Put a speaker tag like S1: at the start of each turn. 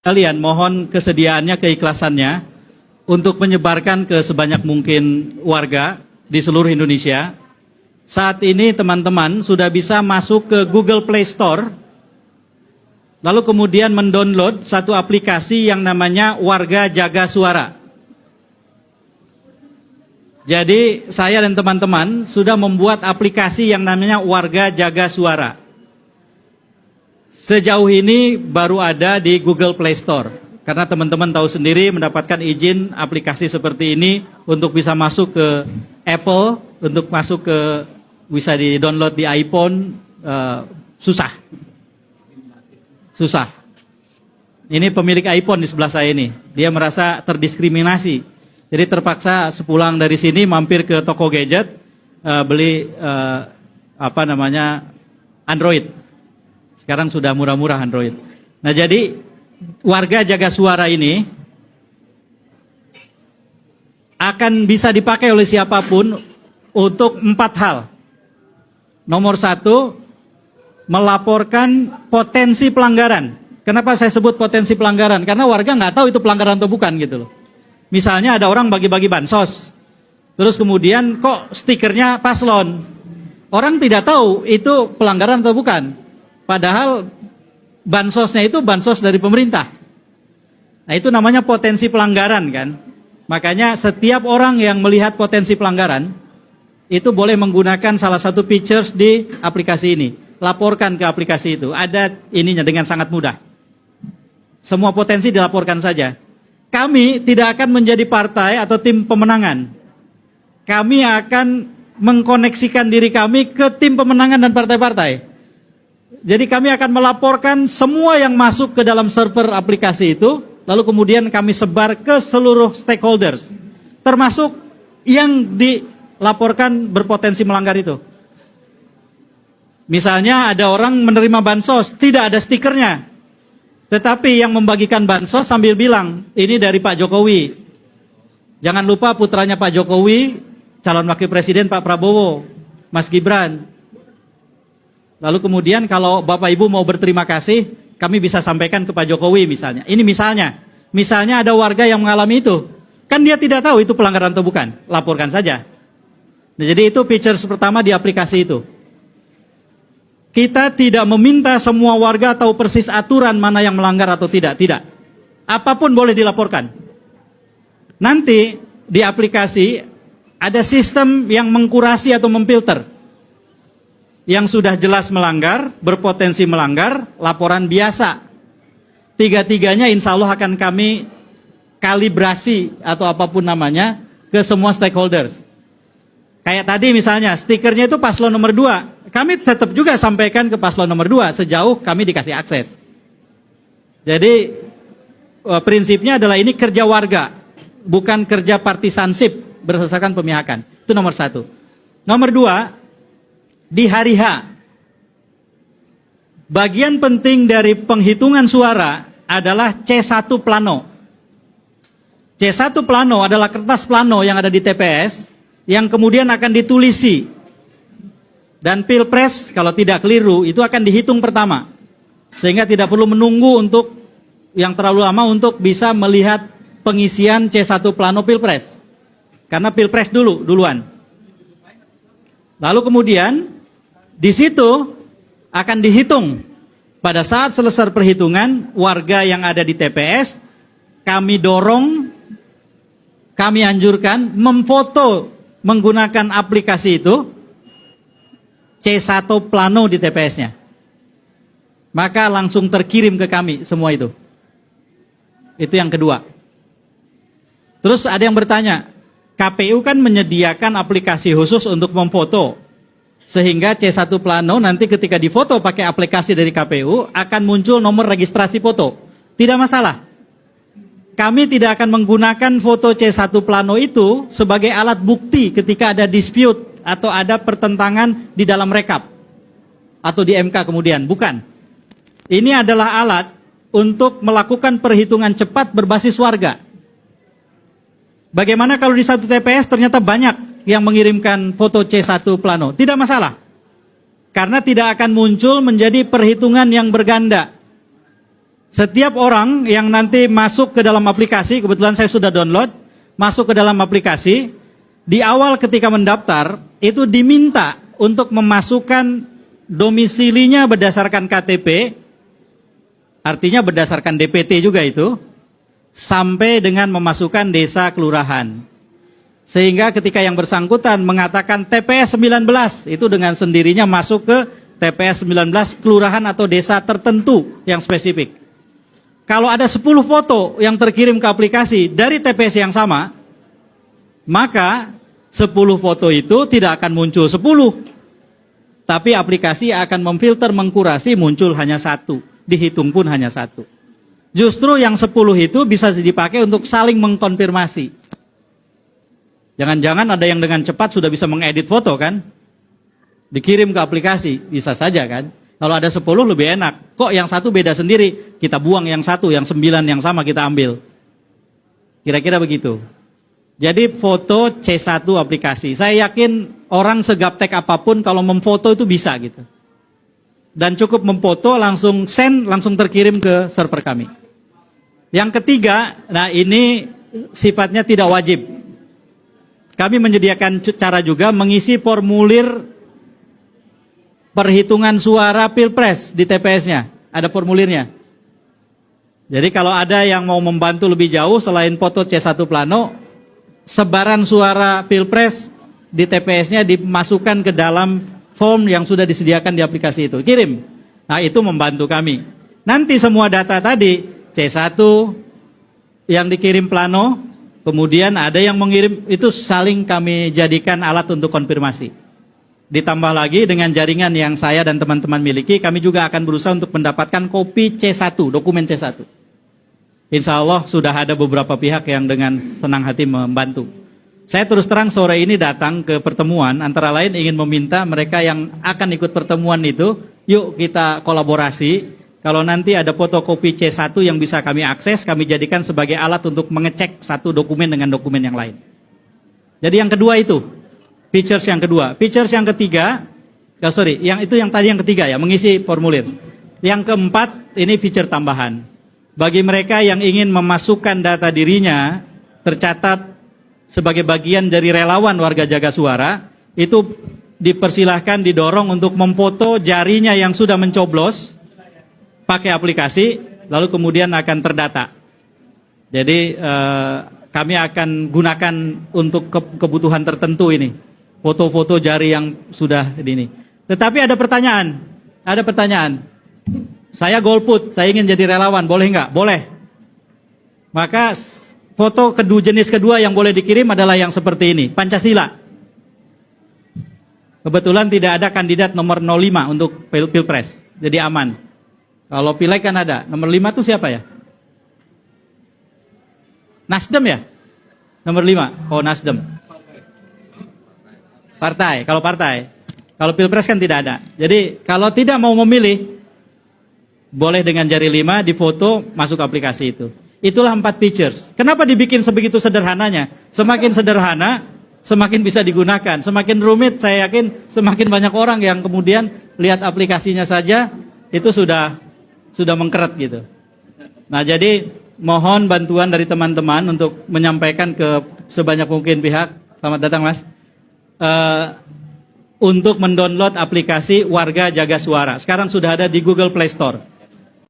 S1: Kalian mohon kesediaannya, keikhlasannya untuk menyebarkan ke sebanyak mungkin warga di seluruh Indonesia. Saat ini teman-teman sudah bisa masuk ke Google Play Store, lalu kemudian mendownload satu aplikasi yang namanya Warga Jaga Suara. Jadi saya dan teman-teman sudah membuat aplikasi yang namanya Warga Jaga Suara. Sejauh ini baru ada di Google Play Store. Karena teman-teman tahu sendiri mendapatkan izin aplikasi seperti ini untuk bisa masuk ke Apple, untuk masuk ke bisa di-download di iPhone, susah. Ini pemilik iPhone di sebelah saya ini. Dia merasa terdiskriminasi. Jadi terpaksa sepulang dari sini mampir ke toko gadget, beli Android. Sekarang sudah murah-murah Android. Nah jadi Warga Jaga Suara ini akan bisa dipakai oleh siapapun untuk 4 hal. Nomor 1, melaporkan potensi pelanggaran. Kenapa saya sebut potensi pelanggaran? Karena warga nggak tahu itu pelanggaran atau bukan gitu loh. Misalnya ada orang bagi-bagi bansos, terus kemudian kok stikernya paslon. Orang tidak tahu itu pelanggaran atau bukan. Padahal bansosnya itu bansos dari pemerintah. Nah itu namanya potensi pelanggaran kan. Makanya setiap orang yang melihat potensi pelanggaran itu boleh menggunakan salah satu features di aplikasi ini. Laporkan ke aplikasi itu. Ada ininya dengan sangat mudah. Semua potensi dilaporkan saja. Kami tidak akan menjadi partai atau tim pemenangan. Kami akan mengkoneksikan diri kami ke tim pemenangan dan partai-partai. Jadi kami akan melaporkan semua yang masuk ke dalam server aplikasi itu, lalu kemudian kami sebar ke seluruh stakeholders, termasuk yang dilaporkan berpotensi melanggar itu. Misalnya ada orang menerima bansos, tidak ada stikernya, tetapi yang membagikan bansos sambil bilang, ini dari Pak Jokowi. Jangan lupa putranya Pak Jokowi, calon wakil presiden Pak Prabowo, Mas Gibran. Lalu kemudian kalau Bapak Ibu mau berterima kasih, kami bisa sampaikan ke Pak Jokowi misalnya. Ini misalnya ada warga yang mengalami itu. Kan dia tidak tahu itu pelanggaran atau bukan, laporkan saja. Nah, jadi itu features pertama di aplikasi itu. Kita tidak meminta semua warga tahu persis aturan mana yang melanggar atau tidak. Apapun boleh dilaporkan. Nanti di aplikasi ada sistem yang mengkurasi atau memfilter. Yang sudah jelas melanggar, berpotensi melanggar, laporan biasa. Tiga-tiganya insya Allah akan kami kalibrasi atau apapun namanya ke semua stakeholders. Kayak tadi misalnya stikernya itu paslon nomor 2. Kami tetap juga sampaikan ke paslon nomor 2 sejauh kami dikasih akses. Jadi prinsipnya adalah ini kerja warga, bukan kerja partisansip berdasarkan pemihakan. Itu nomor 1. Nomor 2, di hari H, bagian penting dari penghitungan suara adalah C1 plano. C1 plano adalah kertas plano yang ada di TPS yang kemudian akan ditulisi. Dan Pilpres kalau tidak keliru itu akan dihitung pertama. Sehingga tidak perlu menunggu untuk yang terlalu lama untuk bisa melihat pengisian C1 plano Pilpres. Karena Pilpres duluan. Lalu kemudian di situ akan dihitung. Pada saat selesai perhitungan, warga yang ada di TPS, kami dorong, kami anjurkan memfoto menggunakan aplikasi itu, C1 plano di TPS-nya. Maka langsung terkirim ke kami semua itu. Itu yang kedua. Terus ada yang bertanya, KPU kan menyediakan aplikasi khusus untuk memfoto. Sehingga C1 plano nanti ketika difoto pakai aplikasi dari KPU akan muncul nomor registrasi foto. Tidak masalah. Kami tidak akan menggunakan foto C1 plano itu sebagai alat bukti ketika ada dispute atau ada pertentangan di dalam rekap atau di MK kemudian. Bukan. Ini adalah alat untuk melakukan perhitungan cepat berbasis warga. Bagaimana kalau di satu TPS ternyata banyak yang mengirimkan foto C1 plano? Tidak masalah. Karena tidak akan muncul menjadi perhitungan yang berganda. Setiap orang yang nanti masuk ke dalam aplikasi, kebetulan saya sudah download, masuk ke dalam aplikasi, di awal ketika mendaftar, itu diminta untuk memasukkan domisilinya berdasarkan KTP, artinya berdasarkan DPT juga itu, sampai dengan memasukkan desa kelurahan. Sehingga ketika yang bersangkutan mengatakan TPS 19, itu dengan sendirinya masuk ke TPS 19 kelurahan atau desa tertentu yang spesifik. Kalau ada 10 foto yang terkirim ke aplikasi dari TPS yang sama, maka 10 foto itu tidak akan muncul 10. Tapi aplikasi akan memfilter, mengkurasi, muncul hanya 1. Dihitung pun hanya 1. Justru yang 10 itu bisa dipakai untuk saling mengkonfirmasi. Jangan-jangan ada yang dengan cepat sudah bisa mengedit foto kan? Dikirim ke aplikasi, bisa saja kan? Kalau ada 10 lebih enak. Kok yang 1 beda sendiri? Kita buang yang 1, yang 9 yang sama kita ambil. Kira-kira begitu. Jadi foto C1 aplikasi. Saya yakin orang segaptek apapun kalau memfoto itu bisa gitu. Dan cukup memfoto langsung send, langsung terkirim ke server kami. Yang ketiga, nah ini sifatnya tidak wajib. Kami menyediakan cara juga mengisi formulir perhitungan suara Pilpres di TPS-nya. Ada formulirnya. Jadi kalau ada yang mau membantu lebih jauh selain foto C1 plano, sebaran suara Pilpres di TPS-nya dimasukkan ke dalam form yang sudah disediakan di aplikasi itu. Kirim. Nah itu membantu kami. Nanti semua data tadi, C1 yang dikirim plano, kemudian ada yang mengirim, itu saling kami jadikan alat untuk konfirmasi. Ditambah lagi dengan jaringan yang saya dan teman-teman miliki, kami juga akan berusaha untuk mendapatkan kopi C1, dokumen C1. Insya Allah sudah ada beberapa pihak yang dengan senang hati membantu. Saya terus terang sore ini datang ke pertemuan, antara lain ingin meminta mereka yang akan ikut pertemuan itu, yuk kita kolaborasi. Kalau nanti ada fotokopi C1 yang bisa kami akses, kami jadikan sebagai alat untuk mengecek satu dokumen dengan dokumen yang lain. Jadi yang kedua itu, features yang kedua. Features yang ketiga, yang tadi yang ketiga ya, mengisi formulir. Yang keempat, ini feature tambahan. Bagi mereka yang ingin memasukkan data dirinya, tercatat sebagai bagian dari relawan warga jaga suara, itu dipersilahkan, didorong untuk memfoto jarinya yang sudah mencoblos, pakai aplikasi, lalu kemudian akan terdata. Jadi kami akan gunakan untuk kebutuhan tertentu ini. Foto-foto jari yang sudah ini. Tetapi ada pertanyaan. Saya golput, saya ingin jadi relawan, boleh nggak? Boleh. Maka foto jenis kedua yang boleh dikirim adalah yang seperti ini, Pancasila. Kebetulan tidak ada kandidat nomor 05 untuk Pilpres, jadi aman. Kalau Pileg kan ada, nomor 5 itu siapa ya? Nasdem ya? Nomor 5, oh Nasdem. Partai, kalau partai. Kalau Pilpres kan tidak ada. Jadi kalau tidak mau memilih, boleh dengan jari 5 difoto, masuk aplikasi itu. Itulah 4 features. Kenapa dibikin sebegitu sederhananya? Semakin sederhana, semakin bisa digunakan. Semakin rumit, saya yakin semakin banyak orang yang kemudian lihat aplikasinya saja, itu sudah mengkeret gitu. Nah jadi mohon bantuan dari teman-teman untuk menyampaikan ke sebanyak mungkin pihak. Selamat datang Mas. Untuk mendownload aplikasi Warga Jaga Suara. Sekarang sudah ada di Google Play Store.